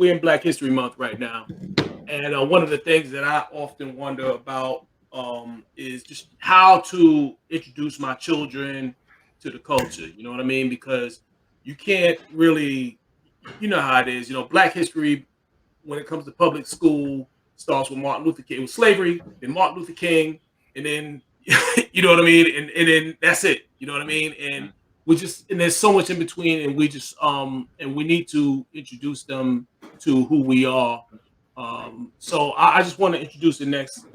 we're in Black History Month right now, and one of the things that I often wonder about is just how to introduce my children to the culture. You know what I mean? Because you can't really, you know how it is. You know, Black history when it comes to public school starts with Martin Luther King, with slavery, then Martin Luther King, and then you know what I mean, and then that's it. You know what I mean, and we just and there's so much in between, and we just and we need to introduce them to who we are. So I just want to introduce the next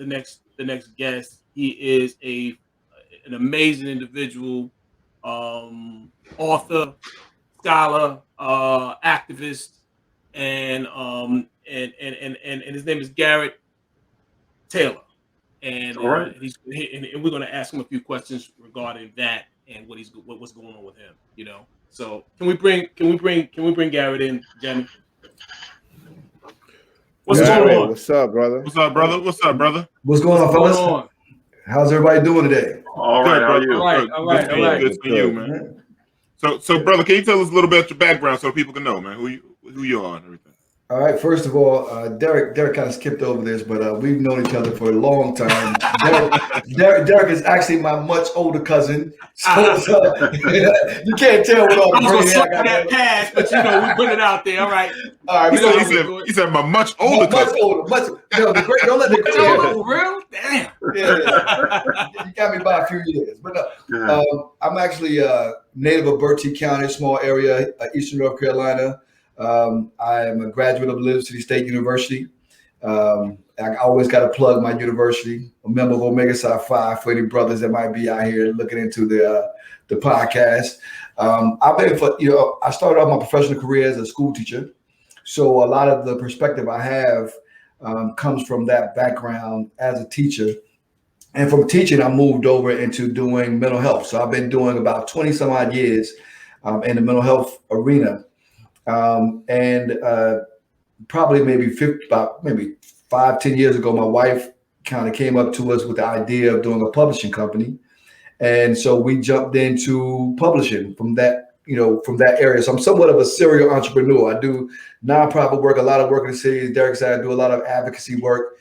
guest. He is an amazing individual, author, scholar, activist, and his name is Garrett Taylor, and All right. and we're going to ask him a few questions regarding that and what's going on with him. You know, so can we bring Garrett in, Jenny? What's going on? What's up, brother? What's up, brother? What's up, brother? What's going on, fellas? How's everybody doing today? All right, how are you? All right. Good for you, man. So, brother, can you tell us a little bit about your background so people can know, man, who you are and everything? All right. First of all, Derek kind of skipped over this, but we've known each other for a long time. Derek is actually my much older cousin. So you can't tell what all the brain I got that pass, but you know we put it out there. All right. He said my much older cousin. Don't let the gray hair. For real? Damn. Yeah. You got me by a few years, but no. I'm actually native of Bertie County, small area, Eastern North Carolina. I am a graduate of Little City State University. I always got to plug my university. A member of Omega Psi Phi for any brothers that might be out here looking into the podcast. I started off my professional career as a school teacher, so a lot of the perspective I have comes from that background as a teacher. And from teaching, I moved over into doing mental health. So I've been doing about 20 some odd years in the mental health arena. Probably maybe 5-10 years ago, my wife kind of came up to us with the idea of doing a publishing company. And so we jumped into publishing from that area. So I'm somewhat of a serial entrepreneur. I do nonprofit work, a lot of work in the city. As Derek said, I do a lot of advocacy work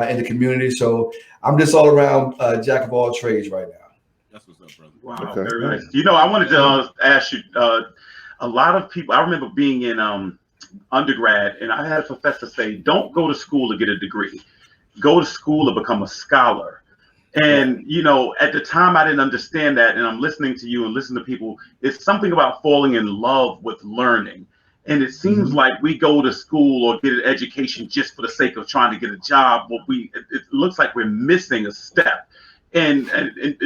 in the community. So I'm just all around jack of all trades right now. That's what's up, brother. Wow, okay. Very nice. You know, I wanted to ask you, a lot of people, I remember being in undergrad, and I had a professor say, don't go to school to get a degree. Go to school to become a scholar. And, you know, at the time I didn't understand that. And I'm listening to you and listening to people. It's something about falling in love with learning. And it seems like we go to school or get an education just for the sake of trying to get a job. It looks like we're missing a step. And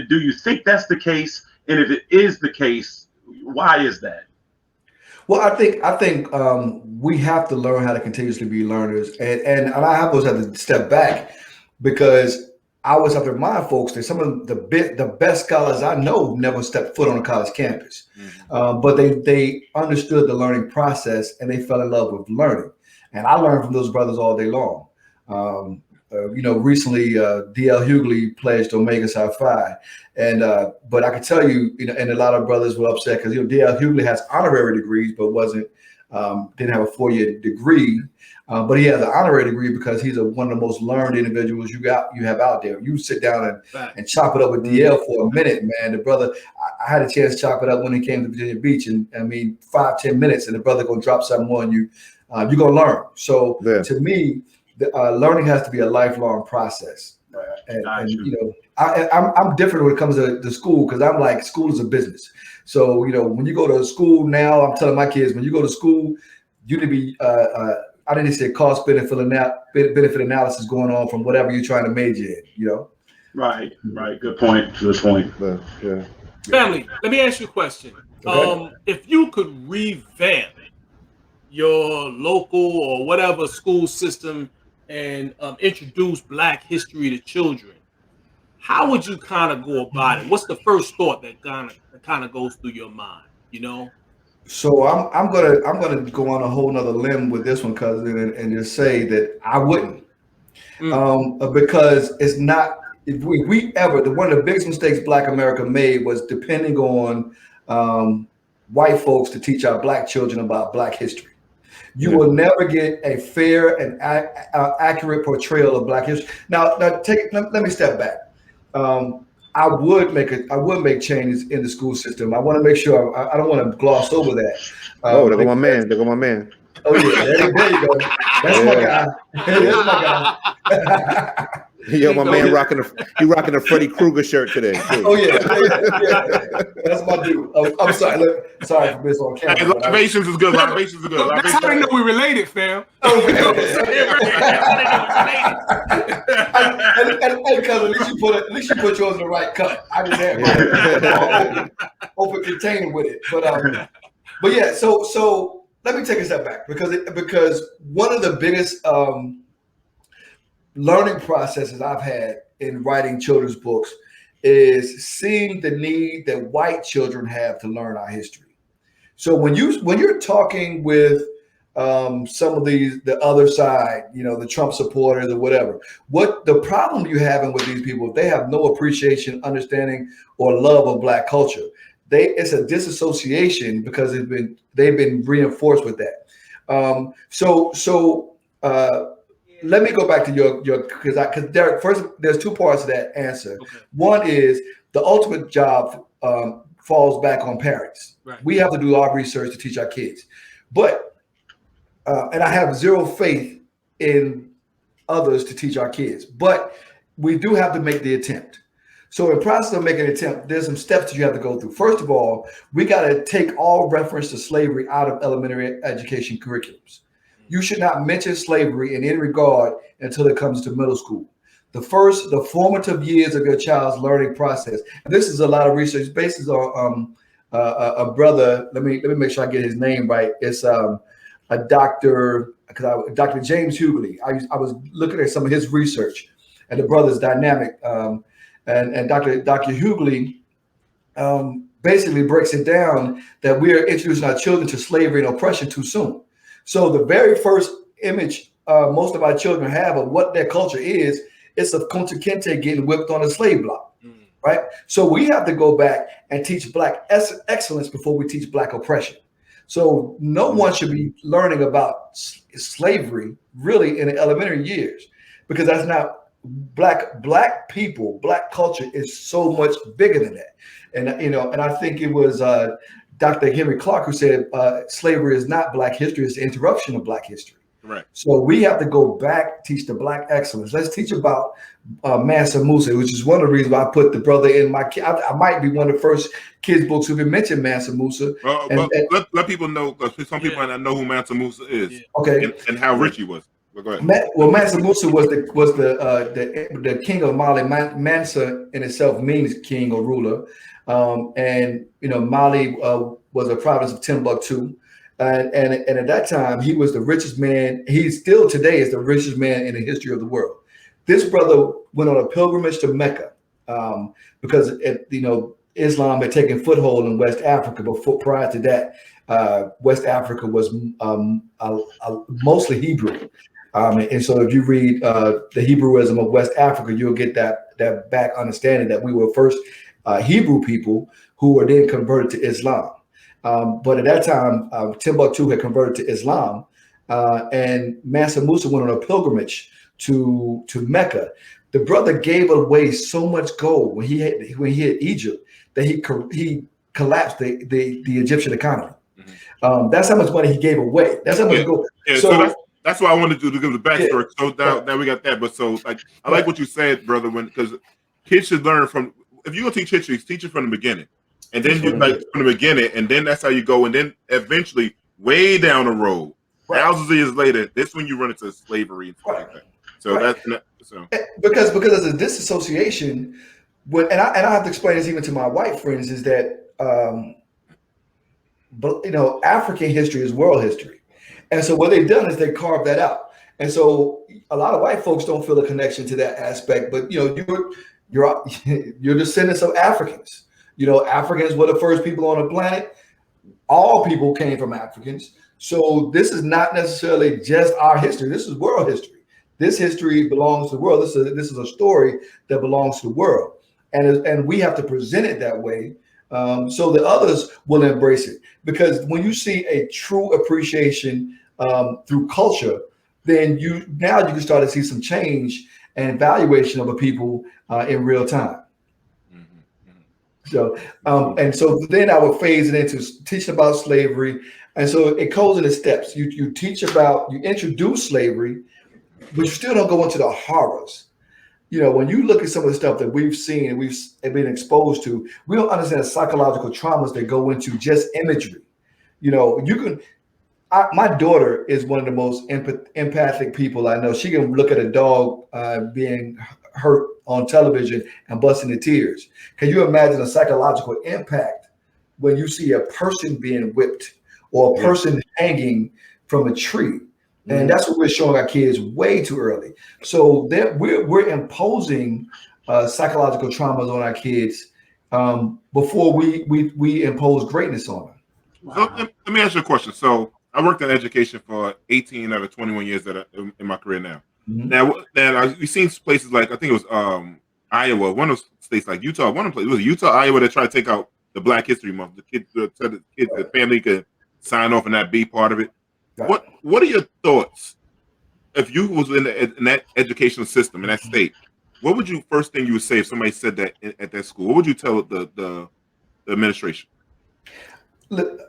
do you think that's the case? And if it is the case, why is that? Well, I think we have to learn how to continuously be learners, and I always have to step back because I always have to remind folks that some of the best scholars I know never stepped foot on a college campus, but they understood the learning process and they fell in love with learning, and I learned from those brothers all day long. Recently D.L. Hughley pledged Omega Psi Phi, but I can tell you, and a lot of brothers were upset because D.L. Hughley has honorary degrees, but didn't have a 4-year degree, but he has an honorary degree because he's one of the most learned individuals you have out there. You sit down and chop it up with DL for a minute, man. The brother, I had a chance to chop it up when he came to Virginia Beach, and I mean 5-10 minutes, and the brother gonna drop something on you. You're gonna learn. So to me, learning has to be a lifelong process, I'm different when it comes to school because I'm like, school is a business. So when you go to school now, I'm telling my kids, when you go to school, you need to be I didn't say cost benefit analysis going on from whatever you're trying to major in. Right. Good point. Yeah. Family, let me ask you a question. Okay. If you could revamp your local or whatever school system and introduce Black history to children, how would you kind of go about it? What's the first thought that kind of goes through your mind? So I'm gonna go on a whole nother limb with this one, cousin, and just say that I wouldn't, because it's not. If we ever, one of the biggest mistakes Black America made was depending on white folks to teach our Black children about Black history. You will never get a fair and accurate portrayal of Black history. Now let me step back. I would make changes in the school system. I want to make sure I don't want to gloss over that. There go my man. There go my man. Oh yeah, there you go. That's my guy. That's my guy. Yo, my man rocking a Freddy Krueger shirt today. Too. Oh yeah. That's my dude. I'm sorry. Sorry for this on camera. Hey, libations is good. Libations is good. That's how they know we related, fam. And because at least you put yours in the right cut. I didn't have open container with it. But yeah. So let me take a step back because one of the biggest learning processes I've had in writing children's books is seeing the need that white children have to learn our history. So when you're talking with some of the other side, the Trump supporters or whatever, what the problem you're having with these people, they have no appreciation, understanding, or love of Black culture. It's a disassociation because they've been reinforced with that. Let me go back to your because Derek, first there's two parts to that answer. Okay. One is the ultimate job falls back on parents. Right. We have to do our research to teach our kids, but and I have zero faith in others to teach our kids, but we do have to make the attempt. So in the process of making an attempt, there's some steps that you have to go through. First of all, we got to take all reference to slavery out of elementary education curriculums. You should not mention slavery in any regard until it comes to middle school. The formative years of your child's learning process. And this is a lot of research based on a brother. Let me make sure I get his name right. It's a Dr. James Hughley. I was looking at some of his research, and the brother's dynamic. And Dr. Hughley basically breaks it down that we are introducing our children to slavery and oppression too soon. So the very first image most of our children have of what their culture is, it's of Kunta Kinte getting whipped on a slave block, right? So we have to go back and teach Black excellence before we teach Black oppression. So no one should be learning about slavery really in the elementary years, because that's not Black people. Black culture is so much bigger than that. And and I think it was Dr. Henry Clark who said slavery is not Black history, it's the interruption of Black history. Right. So we have to go back, teach the Black excellence. Let's teach about Mansa Musa, which is one of the reasons why I put the brother in my kid. I might be one of the first kids' books who mentioned Mansa Musa. Let people know, because some people might not know who Mansa Musa is. Yeah. Okay. And how rich he was. Well, go ahead. Mansa Musa was the king of Mali. Mansa in itself means king or ruler. And Mali was a province of Timbuktu, and at that time he was the richest man. He still today is the richest man in the history of the world. This brother went on a pilgrimage to Mecca because Islam had taken foothold in West Africa. Prior to that, West Africa was mostly Hebrew. And so if you read the Hebrewism of West Africa, you'll get that back understanding that we were first Hebrew people who were then converted to Islam. But at that time, Timbuktu had converted to Islam, and Mansa Musa went on a pilgrimage to Mecca. The brother gave away so much gold when he hit Egypt that he collapsed the Egyptian economy. Mm-hmm. That's how much money he gave away. That's how much gold. Yeah, so that's why I wanted to give the backstory. Yeah. So now we got that. But so I like what you said, brother, because kids should learn from. If you're gonna teach history, teach it from the beginning, and then from the beginning, and then that's how you go, and then eventually, way down the road, thousands of years later, that's when you run into slavery and stuff like that. So that's so because there's a disassociation. And I have to explain this even to my white friends is that African history is world history, and so what they've done is they carved that out, and so a lot of white folks don't feel a connection to that aspect, but you're descendants of Africans. Africans were the first people on the planet. All people came from Africans. So this is not necessarily just our history. This is world history. This history belongs to the world. This is a story that belongs to the world. And we have to present it that way so the others will embrace it. Because when you see a true appreciation through culture, then you can start to see some change and evaluation of a people in real time. So and so then I would phase it into teaching about slavery, and so it goes into steps. You introduce slavery, but you still don't go into the horrors. When you look at some of the stuff that we've seen and we've been exposed to, we don't understand the psychological traumas that go into just imagery. My daughter is one of the most empathic people I know. She can look at a dog being hurt on television and bust into tears. Can you imagine a psychological impact when you see a person being whipped or a person hanging from a tree? And that's what we're showing our kids way too early. So we're imposing psychological traumas on our kids before we impose greatness on them. Wow. So let me ask you a question. So I worked in education for 18 out of 21 years in my career now. Now we've seen places like, I think it was Iowa, one of those states like Utah, one of the places, it was Utah, Iowa, that tried to take out the Black History Month. The family could sign off and not be part of it. Right. What are your thoughts if you was in that educational system in that state? What would first thing you would say if somebody said that at that school? What would you tell the administration? Look,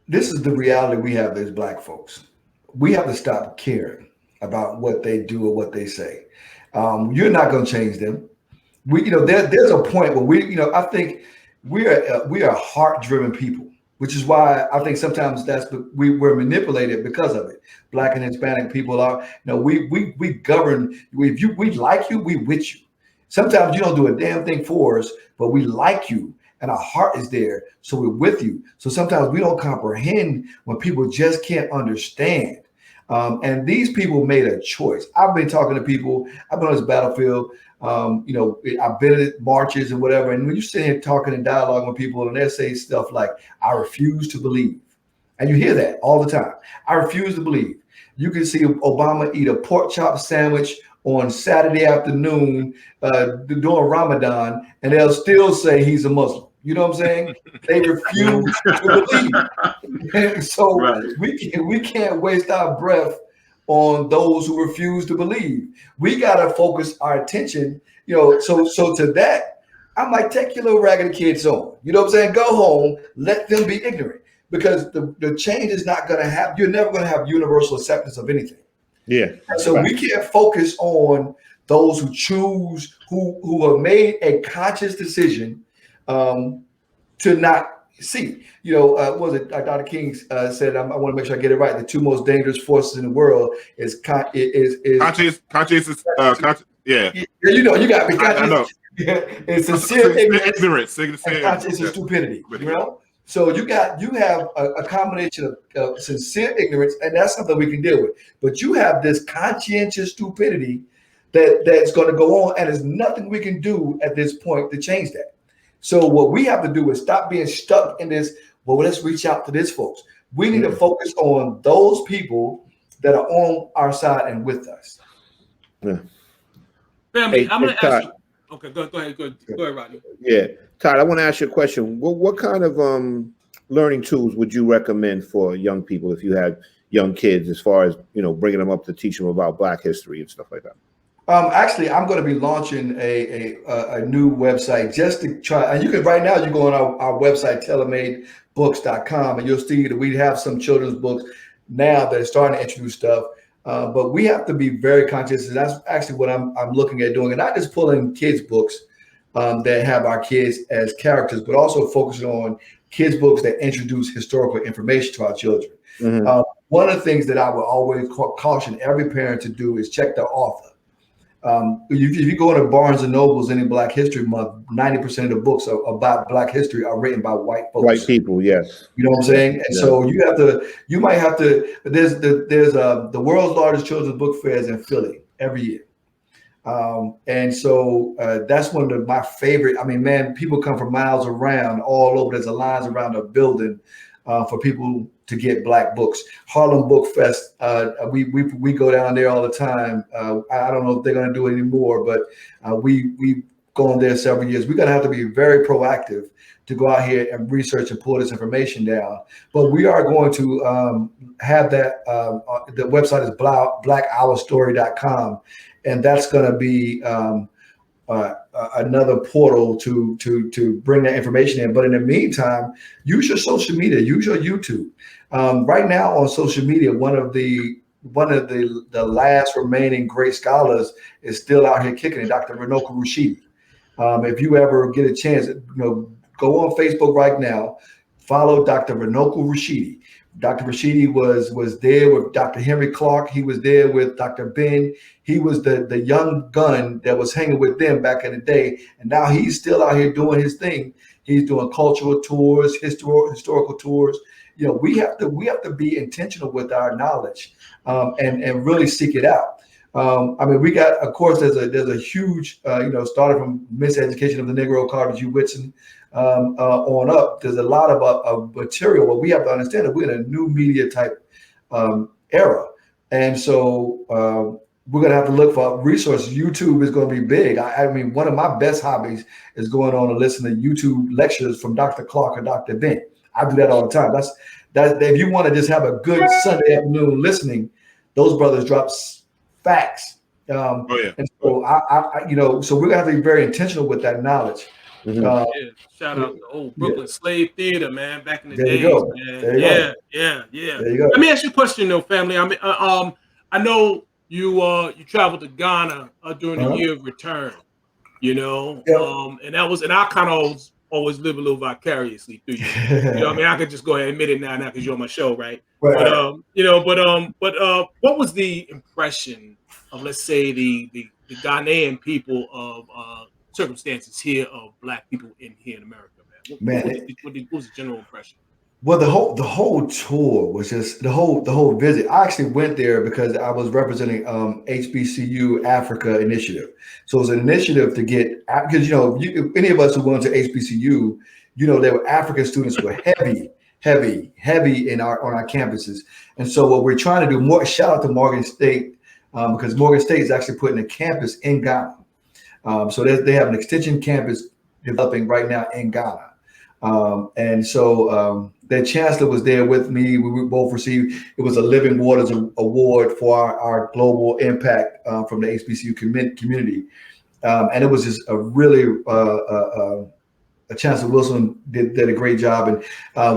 this is the reality we have as Black folks. We have to stop caring about what they do or what they say. You're not going to change them. There's a point where I think we are heart-driven people, which is why I think sometimes we're manipulated because of it. Black and Hispanic people are, we govern. If we like you, we with you. Sometimes you don't do a damn thing for us, but we like you. And our heart is there, so we're with you. So sometimes we don't comprehend when people just can't understand. And these people made a choice. I've been talking to people. I've been on this battlefield. I've been at marches and whatever. And when you sit here talking and dialogue with people, and they say stuff like, "I refuse to believe," and you hear that all the time. I refuse to believe. You can see Obama eat a pork chop sandwich on Saturday afternoon during Ramadan, and they'll still say he's a Muslim. You know what I'm saying? They refuse to believe. So we can't waste our breath on those who refuse to believe. We got to focus our attention, so to that, I'm like, take your little raggedy kids on. You know what I'm saying? Go home, let them be ignorant, because the change is not going to happen. You're never going to have universal acceptance of anything. Yeah. So we can't focus on those who choose, who have made a conscious decision to not see. What was it? Dr. King said, I want to make sure I get it right. The two most dangerous forces in the world is conscious. Yeah. You got me. I know. It's sincere ignorance and conscious and stupidity. So you have a combination of sincere ignorance, and that's something we can deal with. But you have this conscientious stupidity that's going to go on, and there's nothing we can do at this point to change that. So what we have to do is stop being stuck in this, well, let's reach out to this folks. We need to focus on those people that are on our side and with us. Yeah. Family, I'm going to ask you. Okay, go ahead, Rodney. Yeah. Todd, I want to ask you a question. What kind of learning tools would you recommend for young people if you had young kids, as far as, bringing them up to teach them about Black history and stuff like that? Actually, I'm going to be launching a new website just to try. And you can right now, you go on our website, TaylorMadeBooks.com, and you'll see that we have some children's books now that are starting to introduce stuff. But we have to be very conscious, and that's actually what I'm looking at doing, and not just pulling kids' books that have our kids as characters, but also focusing on kids' books that introduce historical information to our children. Mm-hmm. One of the things that I would always caution every parent to do is check the author. If you go into Barnes and Nobles any Black History Month, 90% of the books about Black history are written by white folks. White people, yes. You know what I'm saying? And so you might have to. There's the world's largest children's book fairs in Philly every year, and so that's one of my favorite. I mean, man, people come from miles around, all over. There's lines around the building for people to get Black books. Harlem Book Fest, we go down there all the time. I don't know if they're going to do it anymore, but we gone there several years. We're going to have to be very proactive to go out here and research and pull this information down. But we are going to have that. The website is blackourstory.com, and that's going to be another portal to bring that information in. But in the meantime, use your social media, use your YouTube. Right now on social media, one of the last remaining great scholars is still out here kicking it, Dr. Renoka Rushidi. If you ever get a chance, go on Facebook right now, follow Dr. Renoka Rushidi. Dr. Rashidi was there with Dr. Henry Clark. He was there with Dr. Ben. He was the young gun that was hanging with them back in the day. And now he's still out here doing his thing. He's doing cultural tours, historical tours. We have to be intentional with our knowledge and really seek it out. We got, of course, there's a huge, starting from Miseducation of the Negro, Carter G. Whitson, on up. There's a lot of material. What we have to understand that we're in a new media type era, and so we're gonna have to look for resources. YouTube is going to be big. One of my best hobbies is going on and listening to YouTube lectures from Dr. Clark or Dr. Ben. I do that all the time. That's if you want to just have a good Sunday afternoon listening, those brothers drop facts. And so so we're gonna have to be very intentional with that knowledge. Shout out to old Brooklyn Slave Theater, man, back in the there days, you go. man. There you go. Yeah. There you go. Let me ask you a question, though, family. I know you traveled to Ghana during the year of return, and I kind of always live a little vicariously through you. I could just go ahead and admit it now because you're on my show, right? But what was the impression of, let's say, the Ghanaian people of circumstances here of Black people in America, man? What was the general impression? Well, the whole tour was just the whole visit. I actually went there because I was representing HBCU Africa Initiative. So it was an initiative to get, because any of us who went to HBCU, there were African students who were heavy on our campuses. And so what we're trying to do, shout out to Morgan State, because Morgan State is actually putting a campus in Ghana. So they have an extension campus developing right now in Ghana. And so the chancellor was there with me. We both received, it was a Living Waters Award for our global impact from the HBCU community. And it was just a really, Chancellor Wilson did a great job. And I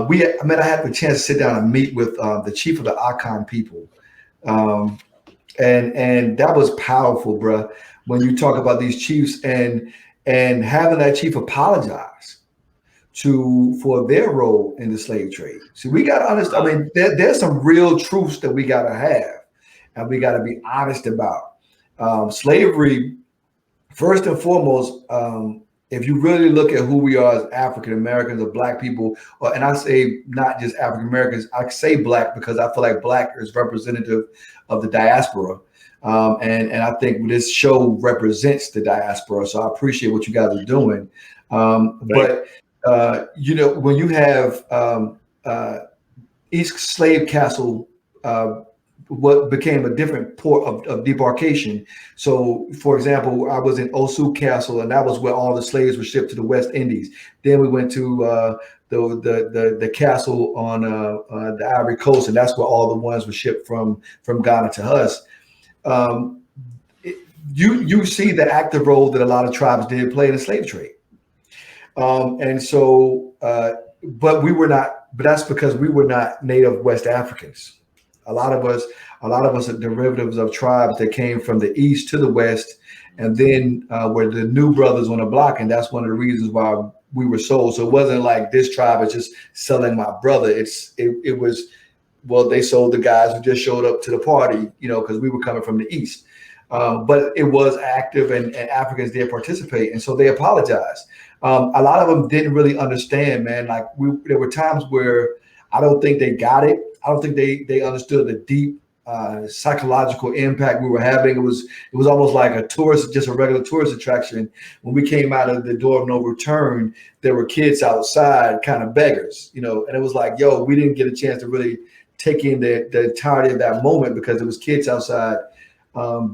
had the chance to sit down and meet with the chief of the Akan people. And that was powerful, bro. When you talk about these chiefs and having that chief apologize for their role in the slave trade. See, we got to understand, there's some real truths that we got to have and we got to be honest about. Slavery, first and foremost, if you really look at who we are as African Americans or Black people, and I say not just African Americans, I say Black because I feel like Black is representative of the diaspora. And I think this show represents the diaspora. So I appreciate what you guys are doing. But when you have East Slave Castle, what became a different port of debarkation. So, for example, I was in Osu Castle, and that was where all the slaves were shipped to the West Indies. Then we went to the castle on the Ivory Coast, and that's where all the ones were shipped from Ghana to us. You see the active role that a lot of tribes did play in the slave trade. And so, but we were not, but that's because we were not native West Africans. A lot of us are derivatives of tribes that came from the East to the West, and then were the new brothers on the block. And that's one of the reasons why we were sold. So it wasn't like this tribe is just selling my brother. It was, well, they sold the guys who just showed up to the party, because we were coming from the East. But it was active, and Africans did participate. And so they apologized. A lot of them didn't really understand, man. Like there were times where I don't think they got it. I don't think they understood the deep psychological impact we were having. It was almost like just a regular tourist attraction. When we came out of the door of no return, there were kids outside, kind of beggars, and it was like, yo, we didn't get a chance to really take in the entirety of that moment because there was kids outside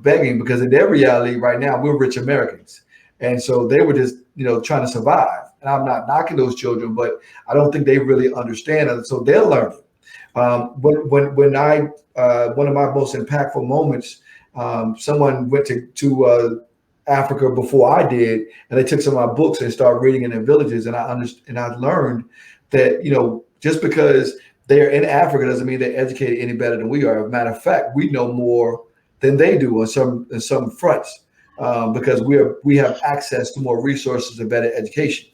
begging, because in their reality right now, we're rich Americans. And so they were just, trying to survive. and I'm not knocking those children, but I don't think they really understand it. So they're learning. When I one of my most impactful moments, someone went to Africa before I did, and they took some of my books and started reading in their villages, and I learned that, you know, just because they're in Africa doesn't mean they're educated any better than we are. As a matter of fact, we know more than they do on some fronts, because we have access to more resources and better education.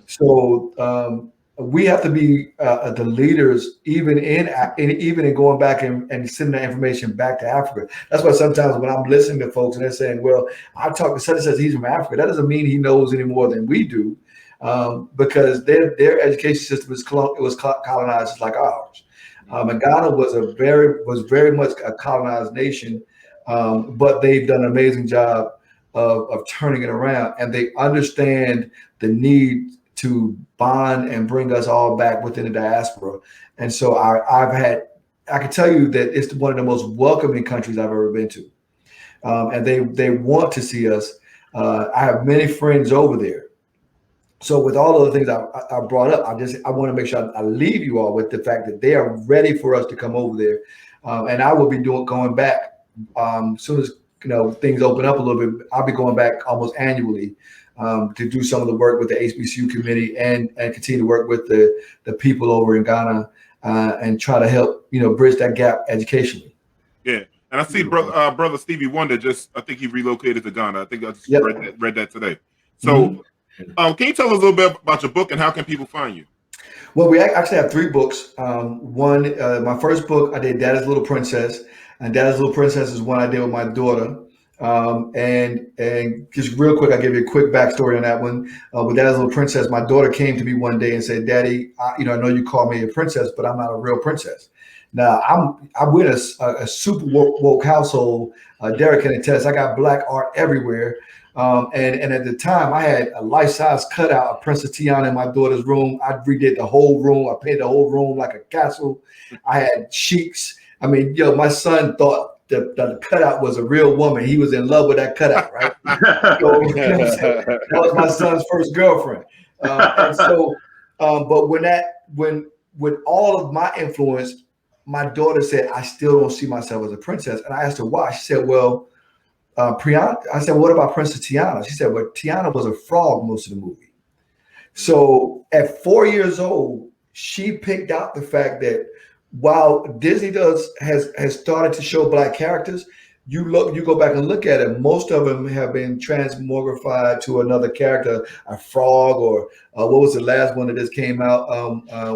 So we have to be the leaders, even in going back and sending that information back to Africa. That's why sometimes when I'm listening to folks and they're saying, "Well, I talk to such and such, he's from Africa," that doesn't mean he knows any more than we do, because their education system was colonized just like ours. And Ghana was very much a colonized nation, but they've done an amazing job of turning it around, and they understand the need to bond and bring us all back within the diaspora. And so I can tell you that it's one of the most welcoming countries I've ever been to, and they want to see us. I have many friends over there. So with all of the things I brought up, I want to make sure I leave you all with the fact that they are ready for us to come over there, and I will be going back as soon as, you know, things open up a little bit. I'll be going back almost annually to do some of the work with the HBCU committee and continue to work with the people over in Ghana and try to help, you know, bridge that gap educationally. Yeah. And I see brother Stevie Wonder I think he relocated to Ghana. I think I just read that today. So can you tell us a little bit about your book and how can people find you? Well, we actually have 3 books. One, my first book, I did Daddy's Little Princess, and Daddy's Little Princess is one I did with my daughter. And just real quick, I'll give you a quick backstory on that one. With Daddy's Little Princess, my daughter came to me one day and said, "Daddy, I know you call me a princess, but I'm not a real princess." Now, I'm with a super woke household. Derek can attest. I got black art everywhere. And at the time, I had a life-size cutout of Princess Tiana in my daughter's room. I redid the whole room. I painted the whole room like a castle. I had sheets. I mean, my son thought the cutout was a real woman. He was in love with that cutout, right? So, that was my son's first girlfriend. But with all of my influence, my daughter said, "I still don't see myself as a princess." And I asked her why. She said, "Well, Priyanka," I said, "What about Princess Tiana?" She said, "Well, Tiana was a frog most of the movie." So at 4 years old, she picked out the fact that while Disney has started to show black characters, you go back and look at it, most of them have been transmogrified to another character, a frog, or what was the last one that just came out,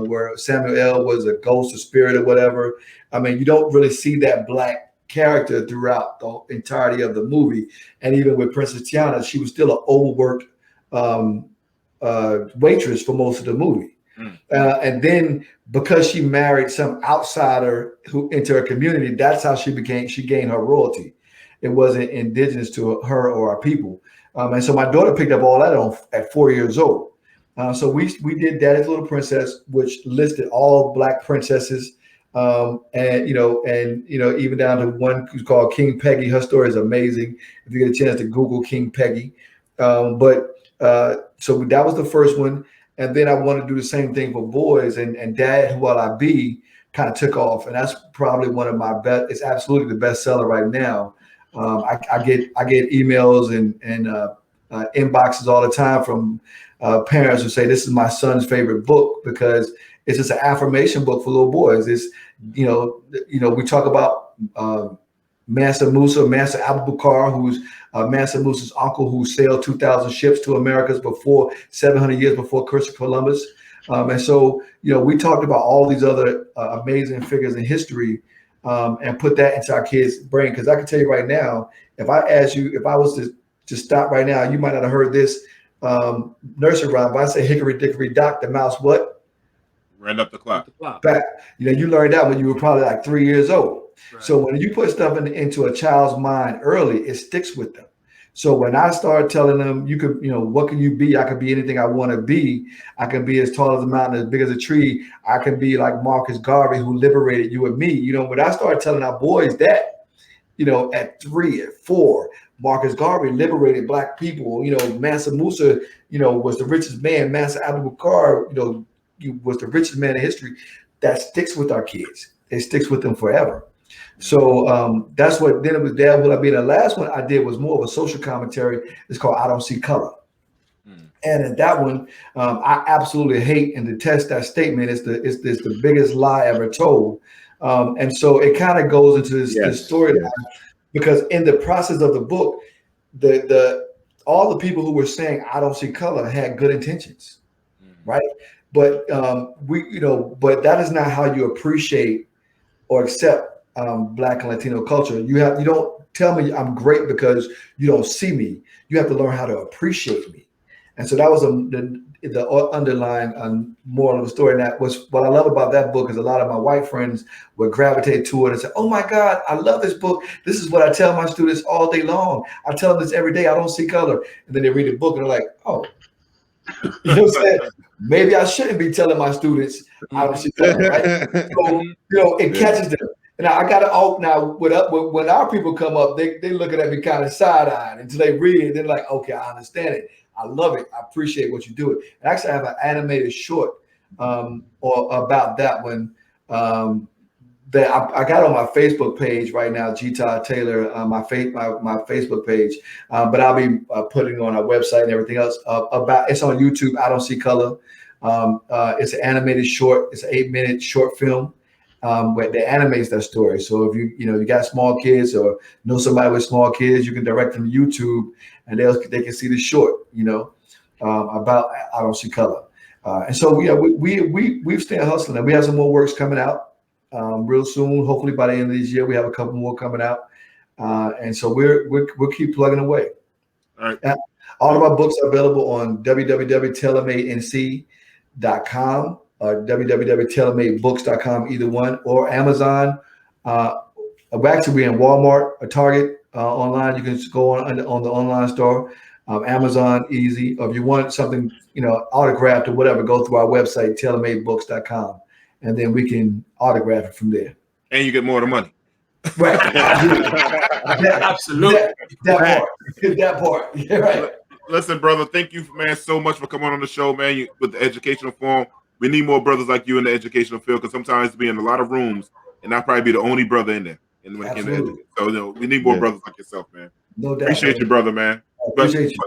where Samuel L. was a ghost or spirit or whatever. I mean, you don't really see that black character throughout the entirety of the movie. And even with Princess Tiana, she was still an overworked waitress for most of the movie. And then because she married some outsider who into her community, that's how she gained her royalty. It wasn't indigenous to her or our people. And so my daughter picked up all that at 4 years old. So we did Daddy's Little Princess, which listed all black princesses, and even down to one who's called King Peggy. Her story is amazing. If you get a chance to Google King Peggy, so that was the first one. And then I want to do the same thing for boys, and Dad, Who Will I Be, kind of took off, and that's probably one of my best. It's absolutely the bestseller right now. I get emails and inboxes all the time from parents who say this is my son's favorite book because it's just an affirmation book for little boys. It's we talk about Mansa Musa, Mansa Abubakar, who's Mansa Musa's uncle, who sailed 2,000 ships to Americas 700 years before Christopher Columbus. And so, we talked about all these other amazing figures in history and put that into our kids' brain. Because I can tell you right now, if I was to stop right now, you might not have heard this nursery rhyme, but I say hickory dickory dock, the mouse what? Ran up the clock. Back. You learned that when you were probably like 3 years old. Right. So when you put stuff into a child's mind early, it sticks with them. So when I start telling them, what can you be? I can be anything I want to be. I can be as tall as a mountain, as big as a tree. I can be like Marcus Garvey, who liberated you and me. When I start telling our boys that, at 3, at 4, Marcus Garvey liberated black people. Mansa Musa, was the richest man. Mansa Abu Bakr, was the richest man in history. That sticks with our kids. It sticks with them forever. So that's what. Then it was Dad Will I Be. The last one I did was more of a social commentary. It's called I Don't See Color. And in that one, I absolutely hate and detest that statement. It's the biggest lie ever told. And so it kind of goes into this storyline, because in the process of the book, all the people who were saying I don't see color had good intentions, right? But but that is not how you appreciate or accept Black and Latino culture. You don't tell me I'm great because you don't see me. You have to learn how to appreciate me. And so that was the underlying moral of the story. And that was what I love about that book, is a lot of my white friends would gravitate to it and say, "Oh my God, I love this book. This is what I tell my students all day long. I tell them this every day. I don't see color." And then they read the book and they're like, "Oh, you know what I'm saying? Maybe I shouldn't be telling my students I don't see color." Right? So it catches them. And I got to now when our people come up, they looking at me kind of side-eyed until they read it. They're like, "Okay, I understand it. I love it. I appreciate what you do." And actually, I have an animated short or about that one that I got on my Facebook page right now, G Todd Taylor, my Facebook page. But I'll be putting it on our website and everything else. It's on YouTube. I Don't See Color. It's an animated short. It's an 8-minute short film where they animates that story. So if you got small kids or know somebody with small kids, you can direct them to YouTube, and they can see the short, about I Don't See Color. And so we've stayed hustling, and we have some more works coming out real soon. Hopefully by the end of this year, we have a couple more coming out. And so we'll keep plugging away. All right. All of our books are available on www.tailormadenc.com or www.tailormadebooks.com, either one, or Amazon. Actually, we're in Walmart or Target online. You can just go on the online store. Amazon, easy. Or if you want something, autographed or whatever, go through our website, tailormadebooks.com, and then we can autograph it from there. And you get more of the money. Right. Absolutely. That part. Yeah, right. Listen, brother, thank you, man, so much for coming on the show, man. With the educational forum, we need more brothers like you in the educational field, because sometimes be in a lot of rooms and I'll probably be the only brother in there. So we need more brothers like yourself, man. No doubt. Appreciate you, brother, man. Appreciate you.